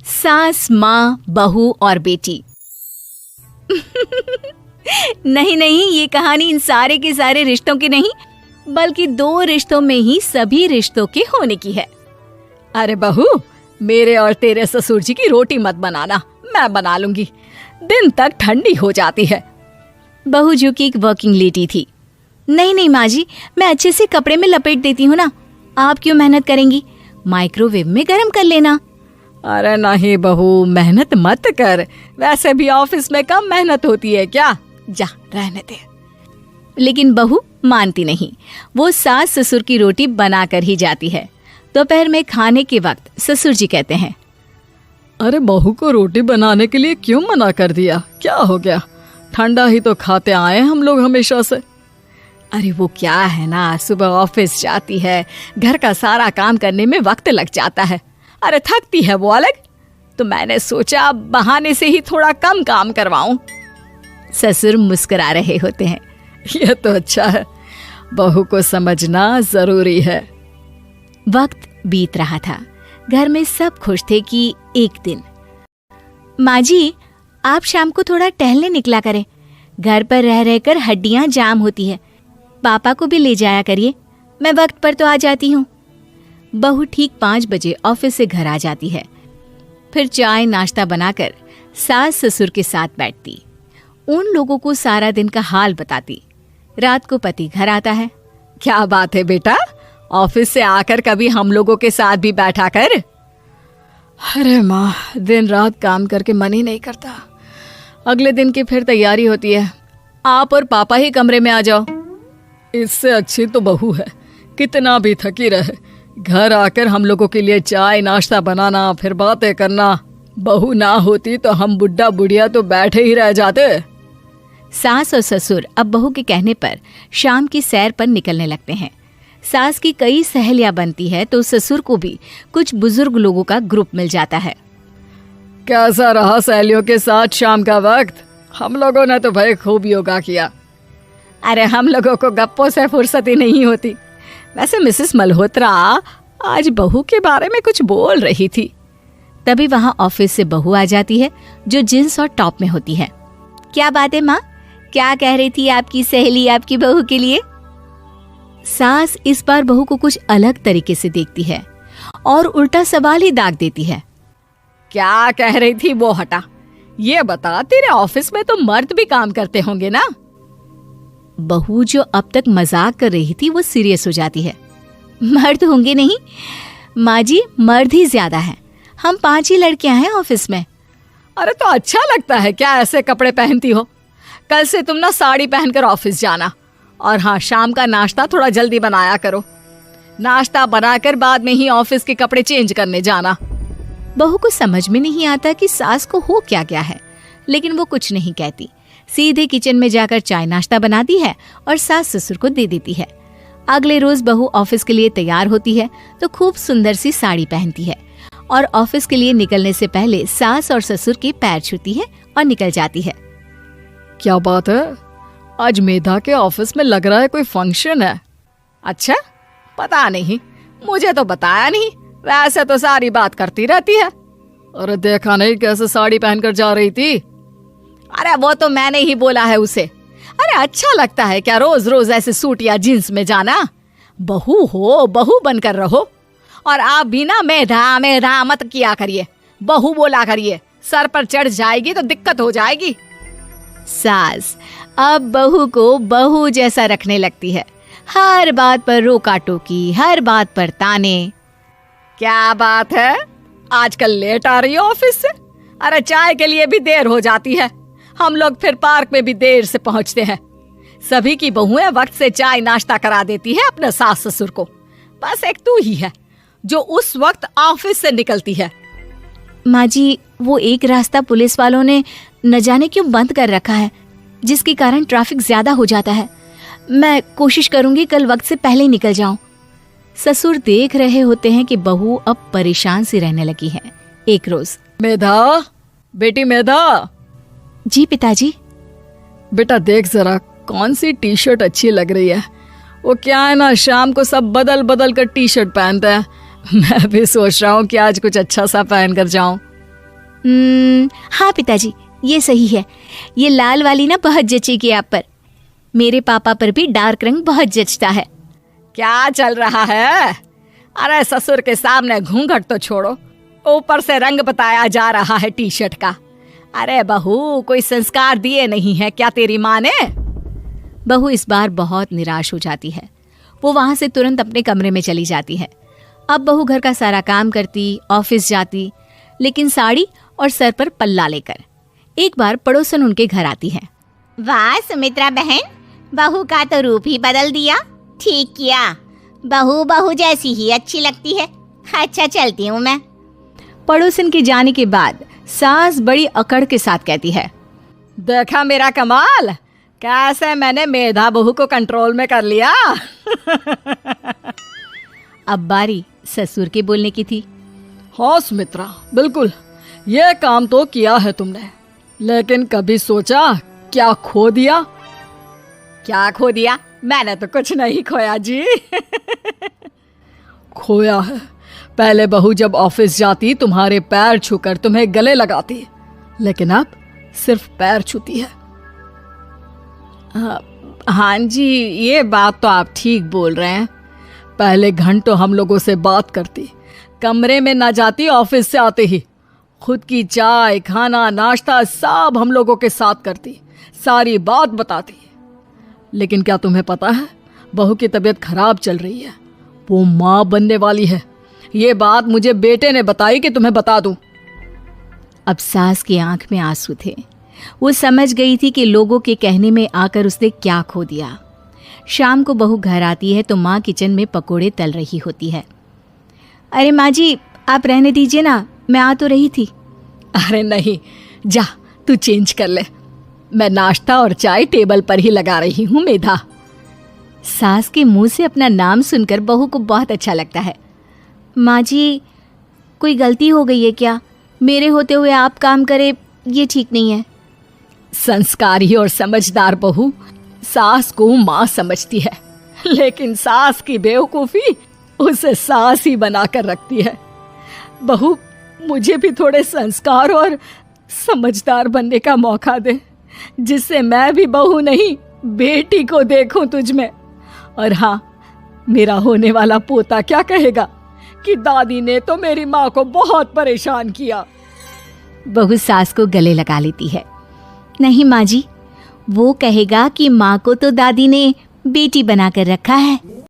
सास, माँ, बहू और बेटी। नहीं नहीं, ये कहानी इन सारे के सारे रिश्तों की नहीं, बल्कि दो रिश्तों में ही सभी रिश्तों के होने की है। अरे बहू, मेरे और तेरे ससुर जी की रोटी मत बनाना, मैं बना लूंगी, दिन तक ठंडी हो जाती है। बहू जो कि एक वर्किंग लेडी थी। नहीं नहीं माँ जी, मैं अच्छे से कपड़े में लपेट देती हूँ ना, आप क्यों मेहनत करेंगी, माइक्रोवेव में गर्म कर लेना। अरे नहीं बहू, मेहनत मत कर, वैसे भी ऑफिस में कम मेहनत होती है क्या, जा रहने दे। लेकिन बहू मानती नहीं, वो सास ससुर की रोटी बनाकर ही जाती है। दोपहर में खाने के वक्त ससुर जी कहते हैं, अरे बहू को रोटी बनाने के लिए क्यों मना कर दिया, क्या हो गया, ठंडा ही तो खाते आए हम लोग हमेशा से। अरे वो क्या है ना, सुबह ऑफिस जाती है, घर का सारा काम करने में वक्त लग जाता है, अरे थकती है वो अलग, तो मैंने सोचा बहाने से ही थोड़ा कम काम करवाऊं। ससुर मुस्कुरा रहे होते हैं। ये तो अच्छा है, बहू को समझना जरूरी है। वक्त बीत रहा था, घर में सब खुश थे कि एक दिन, माँ जी आप शाम को थोड़ा टहलने निकला करें, घर पर रह रहकर हड्डियां जाम होती है, पापा को भी ले जाया करिए, मैं वक्त पर तो आ जाती हूँ। बहू ठीक 5 बजे ऑफिस से घर आ जाती है। फिर चाय नाश्ता बनाकर सास ससुर के साथ बैठती, उन लोगों को सारा दिन का हाल बताती। रात को पति घर आता है। क्या बात है बेटा, ऑफिस से आकर कभी हम लोगों के साथ भी बैठा कर। अरे माँ, दिन रात काम करके मन ही नहीं करता, अगले दिन की फिर तैयारी होती है, आप और पापा ही कमरे में आ जाओ। इससे अच्छी तो बहू है, कितना भी थकी रहे, घर आकर हम लोगों के लिए चाय नाश्ता बनाना, फिर बातें करना। बहू ना होती तो हम बुढ़ा बुढ़िया तो बैठे ही रह जाते। सास और ससुर अब बहू के कहने पर शाम की सैर पर निकलने लगते हैं। सास की कई सहेलियां बनती है तो ससुर को भी कुछ बुजुर्ग लोगों का ग्रुप मिल जाता है। कैसा रहा सहेलियों के साथ शाम का वक्त? हम लोगों ने तो भाई खूब योगा किया। अरे हम लोगों को गप्पों से फुर्सत ही नहीं होती। वैसे मिसेस मल्होत्रा आज बहू के बारे में कुछ बोल रही थी। तभी वहां ऑफिस से बहू आ जाती है जो जींस और टॉप में होती है। क्या बात है माँ, क्या कह रही थी आपकी सहेली आपकी बहू के लिए? सास इस बार बहू को कुछ अलग तरीके से देखती है और उल्टा सवाल ही दाग देती है। क्या कह रही थी वो हटा, ये बता, तेरे ऑफिस में तो मर्द भी काम करते होंगे ना? बहू जो अब तक मजाक कर रही थी वो सीरियस हो जाती है। मर्द होंगे नहीं माँ जी, मर्द ही ज्यादा हैं, हम 5 ही लड़कियां हैं ऑफिस में। अरे तो अच्छा लगता है क्या ऐसे कपड़े पहनती हो? कल से तुम ना साड़ी पहनकर ऑफिस जाना, और हाँ, शाम का नाश्ता थोड़ा जल्दी बनाया करो, नाश्ता बनाकर बाद में ही ऑफिस के कपड़े चेंज करने जाना। बहू को समझ में नहीं आता कि सास को हो क्या गया है, लेकिन वो कुछ नहीं कहती, सीधे किचन में जाकर चाय नाश्ता बनाती है और सास ससुर को दे देती है। अगले रोज बहू ऑफिस के लिए तैयार होती है तो खूब सुंदर सी साड़ी पहनती है और ऑफिस के लिए निकलने से पहले सास और ससुर के पैर छूती है और निकल जाती है। क्या बात है, आज मेधा के ऑफिस में लग रहा है कोई फंक्शन है। अच्छा, पता नहीं, मुझे तो बताया नहीं, वैसे तो सारी बात करती रहती है। अरे देखा नहीं कैसे साड़ी पहनकर जा रही थी? अरे वो तो मैंने ही बोला है उसे। अरे अच्छा लगता है क्या रोज रोज ऐसे सूट या जींस में जाना? बहू हो, बहू बनकर रहो, और आप भी ना मेधा मेधा मत किया करिए, बहू बोला करिए, सर पर चढ़ जाएगी तो दिक्कत हो जाएगी। सास अब बहू को बहू जैसा रखने लगती है, हर बात पर रोका टोकी, हर बात पर ताने। क्या बात है, आजकल लेट आ रही है ऑफिस से? अरे चाय के लिए भी देर हो जाती है, हम लोग फिर पार्क में भी देर से पहुंचते हैं। सभी की बहुएं वक्त से चाय नाश्ता करा देती है अपने सास ससुर को, बस एक तू ही है जो उस वक्त ऑफिस से निकलती है। माँ जी, वो एक रास्ता पुलिस वालों ने न जाने क्यों बंद कर रखा है, जिसके कारण ट्रैफिक ज्यादा हो जाता है। मैं कोशिश करूंगी कल वक्त से पहले ही निकल जाऊं। ससुर देख रहे होते हैं कि बहू अब परेशान सी रहने लगी है। एक रोज, मेधा, बेटी मेधा। जी पिताजी। बेटा देख जरा कौन सी टी शर्ट अच्छी लग रही है। वो क्या है ना, शाम को सब बदल बदल कर टी शर्ट पहनते हैं, मैं भी सोच रहा हूँ कि आज कुछ अच्छा सा पहन कर जाऊं। हाँ पिताजी, ये सही है। ये लाल वाली ना बहुत जचेगी आप पर। मेरे पापा पर भी डार्क रंग बहुत जचता है। क्या चल रहा है? अरे ससुर के सामने घूंघट तो छोड़ो, ऊपर से रंग बताया जा रहा है टी शर्ट का। अरे बहू, कोई संस्कार दिए नहीं है क्या तेरी माँ ने? बहू इस बार बहुत निराश हो जाती है। वो वहां से तुरंत अपने कमरे में चली जाती है। अब बहू घर का सारा काम करती, ऑफिस जाती, लेकिन साड़ी और सर पर पल्ला लेकर। एक बार पड़ोसन उनके घर आती है। वाह सुमित्रा बहन, बहू का तो रूप ही बदल दिया। ठीक किया, बहू बहू जैसी ही अच्छी लगती है। अच्छा चलती हूँ मैं। पड़ोसन के जाने के बाद सास बड़ी अकड़ के साथ कहती है, देखा मेरा कमाल, कैसे मैंने मेधा बहू को कंट्रोल में कर लिया। अब बारी ससुर के बोलने की थी। हाँ सुमित्रा, बिल्कुल ये काम तो किया है तुमने, लेकिन कभी सोचा क्या खो दिया? क्या खो दिया? मैंने तो कुछ नहीं खोया जी। खोया है, पहले बहू जब ऑफिस जाती तुम्हारे पैर छूकर तुम्हें गले लगाती, लेकिन अब सिर्फ पैर छूती है। हाँ जी, ये बात तो आप ठीक बोल रहे हैं। पहले घंटों हम लोगों से बात करती, कमरे में ना जाती, ऑफिस से आते ही खुद की चाय, खाना, नाश्ता सब हम लोगों के साथ करती, सारी बात बताती। लेकिन क्या तुम्हें पता है, बहू की तबीयत खराब चल रही है, वो माँ बनने वाली है। ये बात मुझे बेटे ने बताई कि तुम्हें बता दूं। अब सास की आंख में आंसू थे। वो समझ गई थी कि लोगों के कहने में आकर उसने क्या खो दिया। शाम को बहू घर आती है तो माँ किचन में पकोड़े तल रही होती है। अरे माँ जी, आप रहने दीजिए ना, मैं आ तो रही थी। अरे नहीं, जा तू चेंज कर ले, मैं नाश्ता और चाय टेबल पर ही लगा रही हूँ मेधा। सास के मुंह से अपना नाम सुनकर बहू को बहुत अच्छा लगता है। माँ जी, कोई गलती हो गई है क्या? मेरे होते हुए आप काम करे, ये ठीक नहीं है। संस्कारी और समझदार बहू सास को माँ समझती है, लेकिन सास की बेवकूफी उसे सास ही बनाकर रखती है। बहू, मुझे भी थोड़े संस्कार और समझदार बनने का मौका दे, जिससे मैं भी बहू नहीं बेटी को देखूं तुझ में। और हाँ, मेरा होने वाला पोता क्या कहेगा कि दादी ने तो मेरी माँ को बहुत परेशान किया। बहू सास को गले लगा लेती है। नहीं माँ जी, वो कहेगा कि माँ को तो दादी ने बेटी बनाकर रखा है।